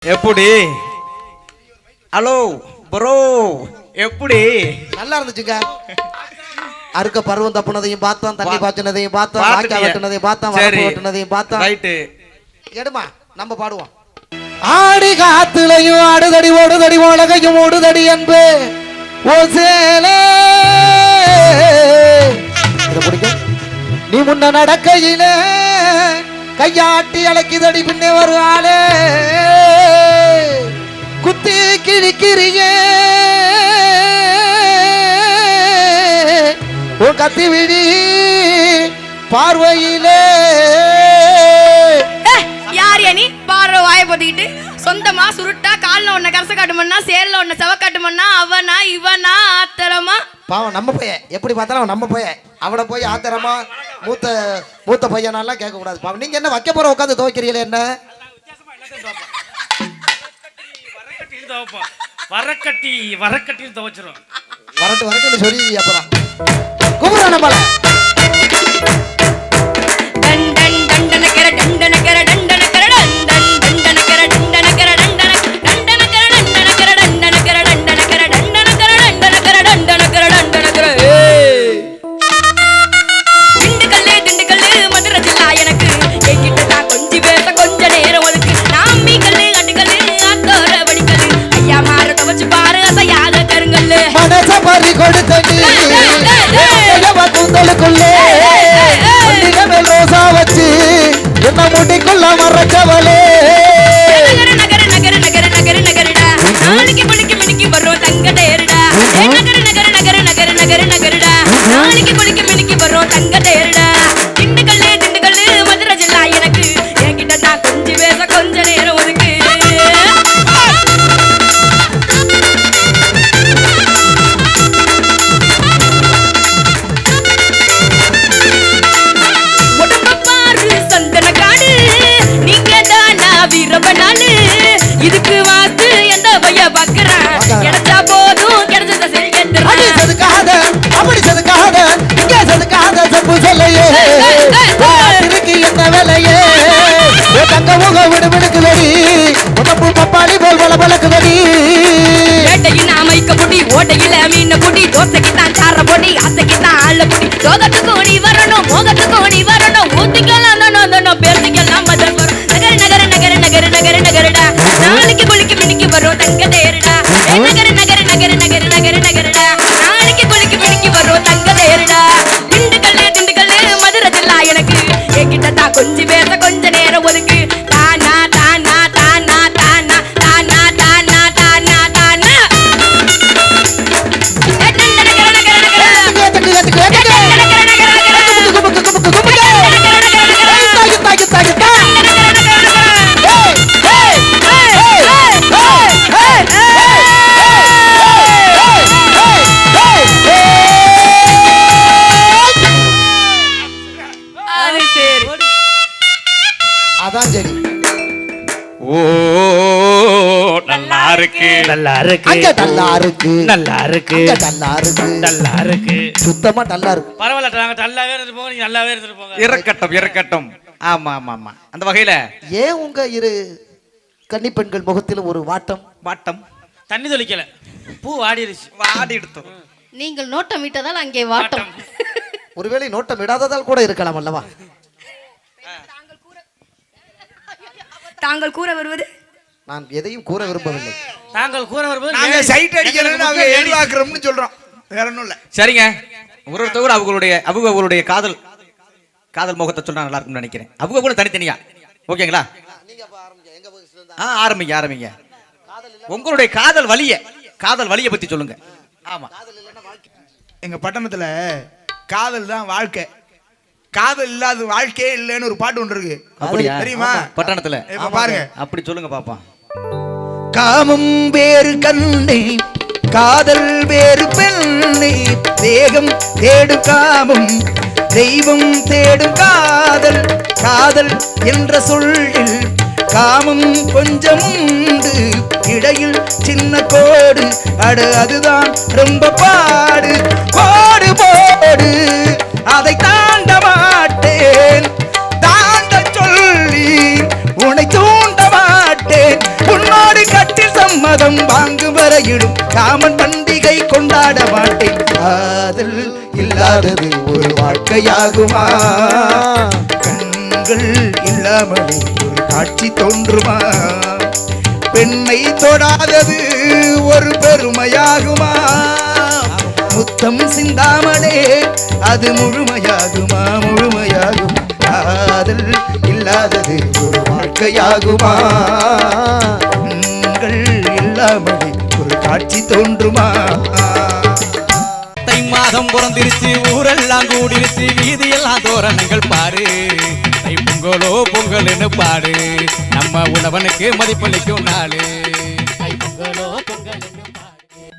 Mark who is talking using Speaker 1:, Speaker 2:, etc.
Speaker 1: எப்படி? Hello bro, எப்படி?
Speaker 2: நல்லா இருந்துச்சுங்க. அறுக்க பருவம் தப்புனதையும் பார்த்தோம், தண்ணி பாய்ச்சினதையும் பார்த்தோம், வாய்க்கா வெட்டினதையும் பார்த்தோம், வரப்பு வெட்டினதையும் பார்த்தோம்.
Speaker 1: ரைட்டு,
Speaker 2: எடுமா நம்ம பாடுவோம். ஆடி காத்துலையும் ஆடுதடி ஓடுதடி உலகையும் ஓடுதடி என்பு ஓ சேலே. இதை பிடிக்கும். நீ முன்ன நடக்கையிலே கையாட்டி அழைக்குதடி பின்னே வரும் ஆளே. குத்தி கிழிக்கிறியே உன் கத்தி விடி பார்வையிலே.
Speaker 3: யார் நீ பாடுற வாயை போத்திக்கிட்டு சொந்தமா சுருட்டா காலில் ஒன்ன கரச காட்டுமன்னா சேரில் ஒன்ன செவ காட்டுமன்னா அவனா இவனா ஆத்திரமா?
Speaker 2: பாவம் நம்ம பையன், எப்படி பார்த்தாலும் நம்ம பையன். அவனை போய் ஆத்திரமா மூத்த பையனாலாம் கேட்க கூடாது. பாவம் நீங்க என்ன வைக்க போற உட்காந்து துவைக்கிறீங்களே என்ன?
Speaker 4: வரக்கட்டி துவைச்சிரும்.
Speaker 2: வரட்டு சொல்லி அப்புறம் கூப்பிடுறான போல. முடிக்குள்ள மறக்கவலே
Speaker 3: நாளைக்கு குளிக்க மினிக்கு வரும் தங்க தேருடா. நாளைக்கு குளிக்க மினிக்கு வரும் தங்க தேருடா. திண்டுக்கல்லு மதுரை ஜில்லா எனக்கு என்கிட்ட தான் கொஞ்சம் பேச கொஞ்ச நேரம் ஒதுக்கு. இதுக்கு வாத்து எந்த பைய பாக்குறான்? கிடைச்சா போதும், கிடைச்சத சரி கேட்டுறான்.
Speaker 2: செதுக்காத அப்படி செதுக்காத இங்க செதுக்காத செப்பு சொல்லையே இருக்கு என்ன வேலையே. தங்க முக விடுவிடுக்குதடி உடம்பு பப்பாளி போல் பல பழக்குதடி.
Speaker 3: வேட்டையின் அமைக்க புடி ஓட்டையில மீன் புடி தோசைக்கு தான் கார பொடி ஆசைக்கு தான் ஆள புடி. சோகத்துக்கு ஓடி வரணும், மோகத்துக்கு ஓடி வரணும், ஊத்திக்கலாம் பேசிக்கலாம் மதம் வரும். நகரடா நாளைக்கு குளிக்க மினிக்கு வரும் தங்க தேருடா. நகரடா நாளைக்கு குளிக்க மினிக்கு வரும் தங்க தேருடா. திண்டுக்கல்லு மதுரை ஜில்லா எனக்கு என்கிட்ட தான் கொஞ்சம் பேச கொஞ்ச நேரம் ஒதுக்கு. தானா தானா தானா தானா தானா தானா தானா தானா.
Speaker 2: அதான் சரி.
Speaker 1: ஓ நல்லா இருக்கு,
Speaker 4: நல்லா இருக்கு,
Speaker 2: அங்க நல்லா இருக்கு,
Speaker 4: நல்லா இருக்கு,
Speaker 2: அங்க நல்லா இருக்கு,
Speaker 4: நல்லா இருக்கு,
Speaker 2: சுத்தமா நல்லா இருக்கு.
Speaker 4: பரவாயில்ல, நாங்க நல்லாவே இருந்துப்போம், நீங்க நல்லாவே இருந்துருப்போங்க.
Speaker 1: இறக்கட்டும். ஆமா ஆமா ஆமா. அந்த வகையில
Speaker 2: ஏன் உங்க இரு கன்னி பெண்கள் முகத்தில் ஒரு வாட்டம்?
Speaker 4: தண்ணி தொளிக்கல, பூ வாடிடுச்சு.
Speaker 1: வாடி எடுத்தோம்.
Speaker 3: நீங்கள் நோட்டம் விட்டதால் அங்கே வாட்டம்.
Speaker 2: ஒருவேளை நோட்டம் விடாததால் கூட இருக்கலாம் அல்லவா?
Speaker 3: தாங்கள் கூற வருவது?
Speaker 2: நான் எதையும் கூற விரும்பவில்லை.
Speaker 4: தாங்கள் கூற வருவது
Speaker 5: நாங்க சைட் அடிக்கிறோம், நாங்க எளிவாக்குறோம்னு சொல்றோம், வேற ஒண்ணும் இல்ல.
Speaker 1: சரிங்க, ஒருத்தர் அவங்களுடைய காதல் முகத்தை சொன்னா நல்லா இருக்கும்னு நினைக்கிறேன். அவங்க கூட தனித்தனியா ஓகேங்களா? ஆரம்பிங்க. உங்களுடைய காதல் வலியை பத்தி சொல்லுங்க. ஆமா,
Speaker 5: எங்க பட்டணத்துல காதல் தான் வாழ்க்கை, காதல் இல்லாத வாழ்க்கையே இல்லைன்னு ஒரு பாட்டு ஒன்று இருக்கு.
Speaker 1: அப்படியா?
Speaker 5: தெரியுமா?
Speaker 1: பட்டணத்துல
Speaker 5: இப்ப பாருங்க,
Speaker 1: அப்படி சொல்லுங்க பாப்பா.
Speaker 5: காமம் வேறு கண்ணே, காதல் வேறு பெண்ணே, தேகம் தேடும் காமம், தெய்வம் தேடும் காதல். காதல் என்ற சொல்லில் காமம் கொஞ்சம் உண்டு, இடையில் சின்ன கோடு, அதுதான் ரொம்ப பாடு. கோடு போடு, அதை தாண்ட மாட்டேன், தாண்ட சொல்லி உன்னை தூண்ட மாட்டேன். உன்னோ என்னோடு கட்டில் சம்மதம் வாங்கும் வரையிடும் காமன் பண்டிகை கொண்டாட மாட்டேன். காதல் இல்லாதது ஒரு வாழ்க்கையாகுமா? கண்கள் இல்லாமலே ஒரு காட்சி தோன்றுமா? பெண்ணை தொடாதது ஒரு பெருமையாகுமா? முத்தம் சிந்தாமலே அது முழுமையாகுமா? முழுமையாகுமா? காதல் இல்லாதது ஒரு வாழ்க்கையாகுமா? கண்கள் இல்லாமலே ஒரு காட்சி தோன்றுமா?
Speaker 1: தை மாதம் பிறந்திருச்சு, ஊரெல்லாம் கூடிருச்சு, வீதியெல்லாம் தோரணங்கள் பாரு. தை பொங்கலோ பொங்கல்னு பாடு, நம்ம உழவனுக்கு மதிப்பளிக்கும் நாளு.
Speaker 4: தை பொங்கலோ பொங்கல்